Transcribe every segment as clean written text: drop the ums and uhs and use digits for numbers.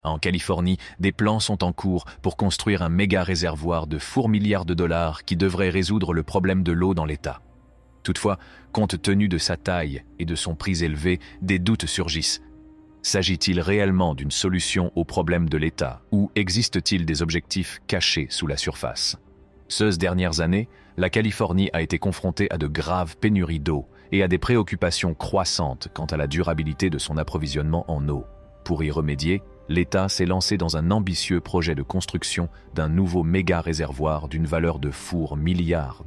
En Californie, des plans sont en cours pour construire un méga réservoir de $4 milliards qui devrait résoudre le problème de l'eau dans l'État. Toutefois, compte tenu de sa taille et de son prix élevé, des doutes surgissent. S'agit-il réellement d'une solution au problème de l'État ou existe-t-il des objectifs cachés sous la surface? Ces dernières années, la Californie a été confrontée à de graves pénuries d'eau et à des préoccupations croissantes quant à la durabilité de son approvisionnement en eau. Pour y remédier, l'État s'est lancé dans un ambitieux projet de construction d'un nouveau méga réservoir d'une valeur de $4 milliards.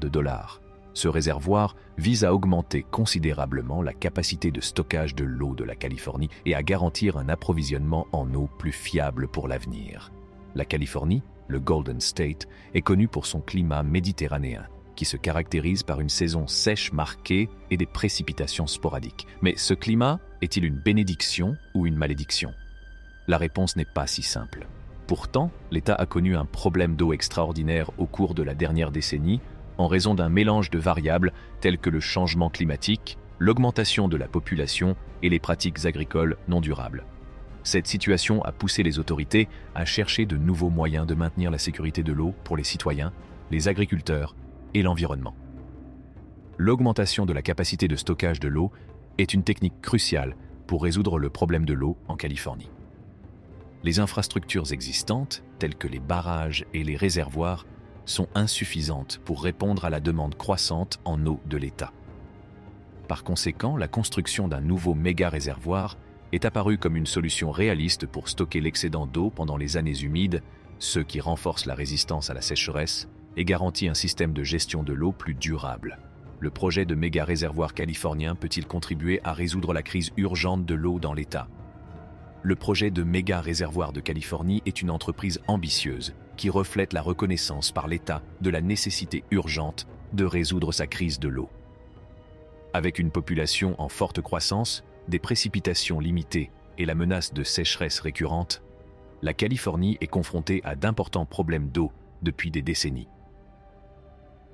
Ce réservoir vise à augmenter considérablement la capacité de stockage de l'eau de la Californie et à garantir un approvisionnement en eau plus fiable pour l'avenir. La Californie, le Golden State, est connue pour son climat méditerranéen, qui se caractérise par une saison sèche marquée et des précipitations sporadiques. Mais ce climat est-il une bénédiction ou une malédiction? La réponse n'est pas si simple. Pourtant, l'État a connu un problème d'eau extraordinaire au cours de la dernière décennie en raison d'un mélange de variables telles que le changement climatique, l'augmentation de la population et les pratiques agricoles non durables. Cette situation a poussé les autorités à chercher de nouveaux moyens de maintenir la sécurité de l'eau pour les citoyens, les agriculteurs et l'environnement. L'augmentation de la capacité de stockage de l'eau est une technique cruciale pour résoudre le problème de l'eau en Californie. Les infrastructures existantes, telles que les barrages et les réservoirs, sont insuffisantes pour répondre à la demande croissante en eau de l'État. Par conséquent, la construction d'un nouveau méga-réservoir est apparue comme une solution réaliste pour stocker l'excédent d'eau pendant les années humides, ce qui renforce la résistance à la sécheresse et garantit un système de gestion de l'eau plus durable. Le projet de méga-réservoir californien peut-il contribuer à résoudre la crise urgente de l'eau dans l'État? Le projet de méga-réservoir de Californie est une entreprise ambitieuse qui reflète la reconnaissance par l'État de la nécessité urgente de résoudre sa crise de l'eau. Avec une population en forte croissance, des précipitations limitées et la menace de sécheresse récurrente, la Californie est confrontée à d'importants problèmes d'eau depuis des décennies.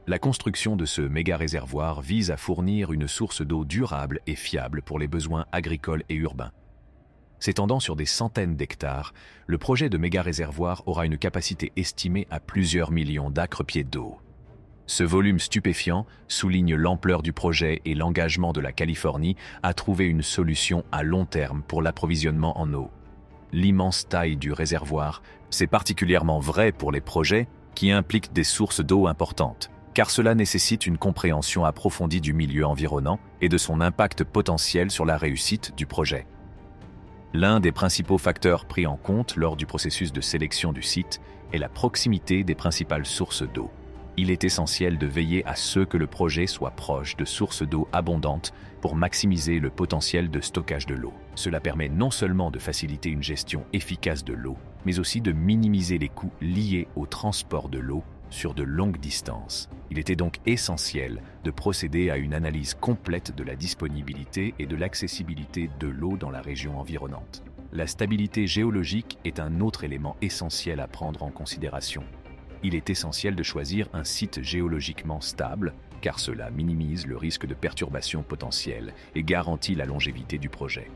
La construction de ce méga-réservoir vise à fournir une source d'eau durable et fiable pour les besoins agricoles et urbains. S'étendant sur des centaines d'hectares, le projet de méga-réservoir aura une capacité estimée à plusieurs millions d'acre-pieds d'eau. Ce volume stupéfiant souligne l'ampleur du projet et l'engagement de la Californie à trouver une solution à long terme pour l'approvisionnement en eau. L'immense taille du réservoir, c'est particulièrement vrai pour les projets qui impliquent des sources d'eau importantes, car cela nécessite une compréhension approfondie du milieu environnant et de son impact potentiel sur la réussite du projet. L'un des principaux facteurs pris en compte lors du processus de sélection du site est la proximité des principales sources d'eau. Il est essentiel de veiller à ce que le projet soit proche de sources d'eau abondantes pour maximiser le potentiel de stockage de l'eau. Cela permet non seulement de faciliter une gestion efficace de l'eau, mais aussi de minimiser les coûts liés au transport de l'eau sur de longues distances. Il était donc essentiel de procéder à une analyse complète de la disponibilité et de l'accessibilité de l'eau dans la région environnante. La stabilité géologique est un autre élément essentiel à prendre en considération. Il est essentiel de choisir un site géologiquement stable, car cela minimise le risque de perturbations potentielles et garantit la longévité du projet.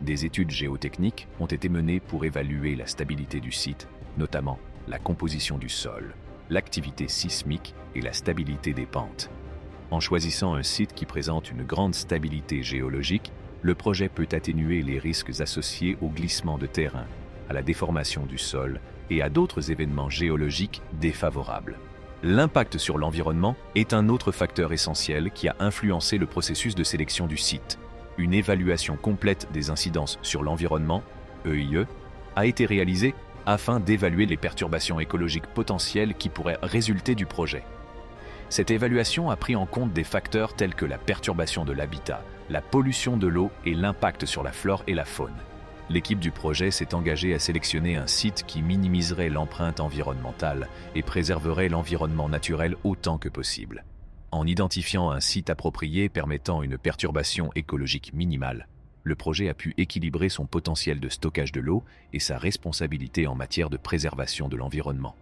Des études géotechniques ont été menées pour évaluer la stabilité du site, notamment la composition du sol, l'activité sismique et la stabilité des pentes. En choisissant un site qui présente une grande stabilité géologique, le projet peut atténuer les risques associés au glissement de terrain, à la déformation du sol et à d'autres événements géologiques défavorables. L'impact sur l'environnement est un autre facteur essentiel qui a influencé le processus de sélection du site. Une évaluation complète des incidences sur l'environnement, EIE, a été réalisée afin d'évaluer les perturbations écologiques potentielles qui pourraient résulter du projet. Cette évaluation a pris en compte des facteurs tels que la perturbation de l'habitat, la pollution de l'eau et l'impact sur la flore et la faune. L'équipe du projet s'est engagée à sélectionner un site qui minimiserait l'empreinte environnementale et préserverait l'environnement naturel autant que possible. En identifiant un site approprié permettant une perturbation écologique minimale, le projet a pu équilibrer son potentiel de stockage de l'eau et sa responsabilité en matière de préservation de l'environnement.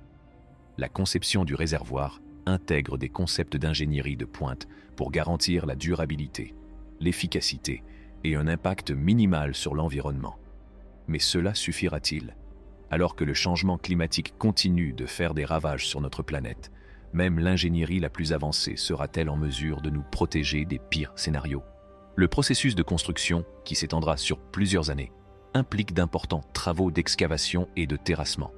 La conception du réservoir intègre des concepts d'ingénierie de pointe pour garantir la durabilité, l'efficacité et un impact minimal sur l'environnement. Mais cela suffira-t-il? Alors que le changement climatique continue de faire des ravages sur notre planète, même l'ingénierie la plus avancée sera-t-elle en mesure de nous protéger des pires scénarios? Le processus de construction, qui s'étendra sur plusieurs années, implique d'importants travaux d'excavation et de terrassement.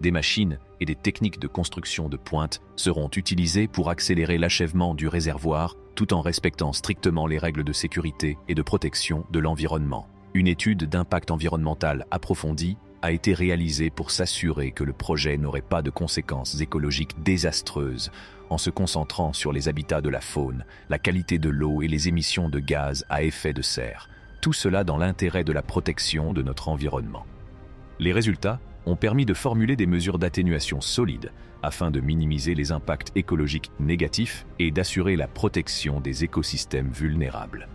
Des machines et des techniques de construction de pointe seront utilisées pour accélérer l'achèvement du réservoir tout en respectant strictement les règles de sécurité et de protection de l'environnement. Une étude d'impact environnemental approfondie a été réalisée pour s'assurer que le projet n'aurait pas de conséquences écologiques désastreuses en se concentrant sur les habitats de la faune, la qualité de l'eau et les émissions de gaz à effet de serre. Tout cela dans l'intérêt de la protection de notre environnement. Les résultats ont permis de formuler des mesures d'atténuation solides afin de minimiser les impacts écologiques négatifs et d'assurer la protection des écosystèmes vulnérables.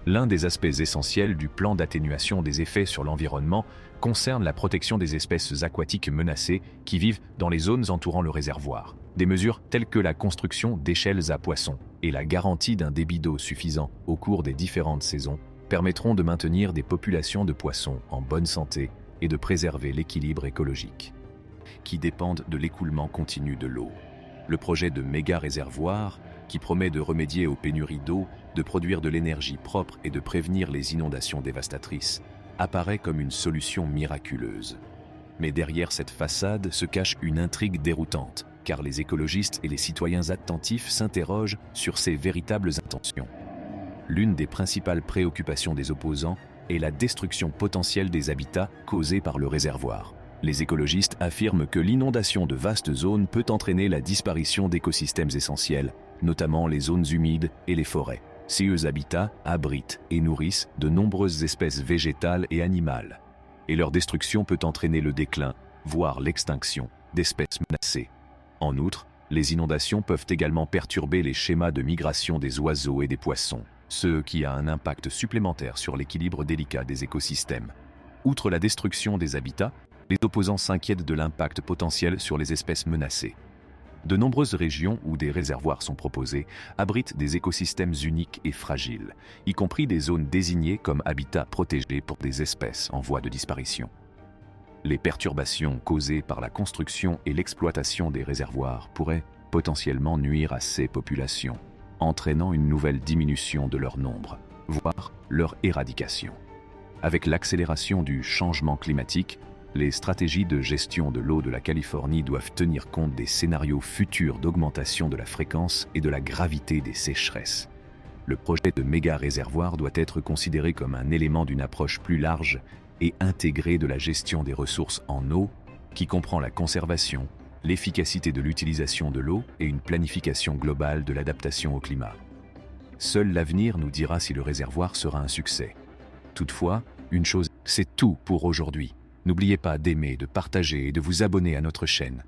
L'un des aspects essentiels du plan d'atténuation des effets sur l'environnement concerne la protection des espèces aquatiques menacées qui vivent dans les zones entourant le réservoir. Des mesures telles que la construction d'échelles à poissons et la garantie d'un débit d'eau suffisant au cours des différentes saisons permettront de maintenir des populations de poissons en bonne santé et de préserver l'équilibre écologique, qui dépendent de l'écoulement continu de l'eau. Le projet de méga-réservoir, qui promet de remédier aux pénuries d'eau, de produire de l'énergie propre et de prévenir les inondations dévastatrices, apparaît comme une solution miraculeuse. Mais derrière cette façade se cache une intrigue déroutante, car les écologistes et les citoyens attentifs s'interrogent sur ses véritables intentions. L'une des principales préoccupations des opposants est la destruction potentielle des habitats causée par le réservoir. Les écologistes affirment que l'inondation de vastes zones peut entraîner la disparition d'écosystèmes essentiels, notamment les zones humides et les forêts. Ces habitats abritent et nourrissent de nombreuses espèces végétales et animales, et leur destruction peut entraîner le déclin, voire l'extinction, d'espèces menacées. En outre, les inondations peuvent également perturber les schémas de migration des oiseaux et des poissons, ce qui a un impact supplémentaire sur l'équilibre délicat des écosystèmes. Outre la destruction des habitats, les opposants s'inquiètent de l'impact potentiel sur les espèces menacées. De nombreuses régions où des réservoirs sont proposés abritent des écosystèmes uniques et fragiles, y compris des zones désignées comme habitats protégés pour des espèces en voie de disparition. Les perturbations causées par la construction et l'exploitation des réservoirs pourraient potentiellement nuire à ces populations, entraînant une nouvelle diminution de leur nombre, voire leur éradication. Avec l'accélération du changement climatique, les stratégies de gestion de l'eau de la Californie doivent tenir compte des scénarios futurs d'augmentation de la fréquence et de la gravité des sécheresses. Le projet de méga-réservoir doit être considéré comme un élément d'une approche plus large et intégrée de la gestion des ressources en eau, qui comprend la conservation, l'efficacité de l'utilisation de l'eau et une planification globale de l'adaptation au climat. Seul l'avenir nous dira si le réservoir sera un succès. Toutefois, une chose, c'est tout pour aujourd'hui. N'oubliez pas d'aimer, de partager et de vous abonner à notre chaîne.